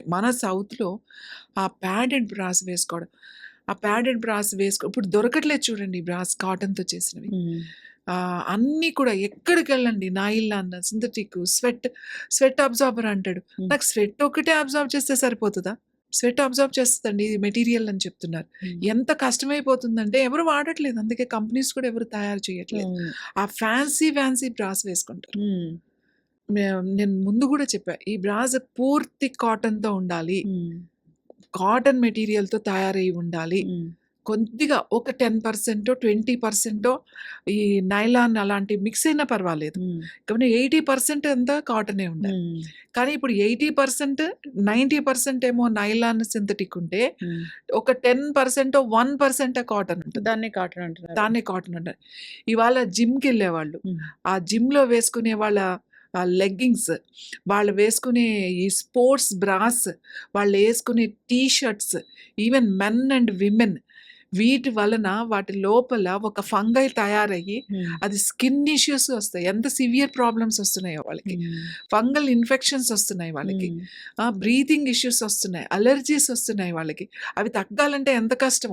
మన సౌత్‌లో ఆ ప్యాడెడ్ బ్రాస్ వేసుకోవడం. ఆ ప్యాడెడ్ బ్రాస్ ఇప్పుడు దొరకట్లేదు చూడండి బ్రాస్ కాటన్‌తో చేసినవి. హ్మ్. అన్నీ కూడా ఎక్కడికెళ్ళండి నైలాన్, సింథటిక్, స్వెట్ అబ్జార్బర్ అంటాడు. హ్మ్. నాకు స్వెట్ ఒకటే అబ్జార్బ్ చేస్తే సరిపోతదా? స్వెట్ అబ్జార్బ్ చేస్తదండి ఇది మెటీరియల్ అని చెప్తున్నారు. హ్మ్. ఎంత కష్టమైపోతుందంటే ఎవరు వాడట్లేదు. అందుకే కంపెనీస్ కూడా ఎవరు తయారు చేయట్లేదు. అవును. ఆ ఫ్యాన్సీ బ్రాస్ వేసుకుంటారు. హ్మ్. నేను ముందు గూడా చెప్పా. ఈ బ్రాస్ పూర్తి కాటన్‌తో ఉండాలి. హ్మ్. కాటన్ మెటీరియల్‌తో తయారయ్యి ఉండాలి. హ్మ్. కొద్దిగా ఒక 10%, 20% ఈ నైలాన్ అలాంటివి మిక్స్ అయినా పర్వాలేదు. హ్మ్. కానీ 80% అంతా కాటనే ఉండాలి. హ్మ్. కానీ ఇప్పుడు 80%, 90% ఏమో నైలాన్, సింథటిక్ ఉంటే హ్మ్. ఒక 10%, 1% కాటన్ ఉంటుంది. దాన్నే కాటన్ అంటున్నారు. దాన్నే కాటన్ అంటారు. ఇవాళ జిమ్‌కెళ్ళేవాళ్ళు. హ్మ్. ఆ జిమ్‌లో వేసుకునే వాళ్ళ లెగ్గింగ్స్, వాళ్ళు వేసుకునే ఈ స్పోర్ట్స్ బ్రాస్, వాళ్ళేసుకునే T shirts, even men and women వీటి వలన వాటి లోపల ఒక ఫంగై తయారయ్యి హ్మ్. అది స్కిన్ ఇష్యూస్ వస్తాయి. ఎంత సివియర్ ప్రాబ్లమ్స్ వస్తున్నాయో వాళ్ళకి. హ్మ్. ఫంగల్ ఇన్ఫెక్షన్స్ వస్తున్నాయి వాళ్ళకి. హ్మ్. బ్రీతింగ్ ఇష్యూస్ వస్తున్నాయి. అలెర్జీస్ వస్తున్నాయి వాళ్ళకి. అవి తగ్గాలంటే ఎంత కష్టమో.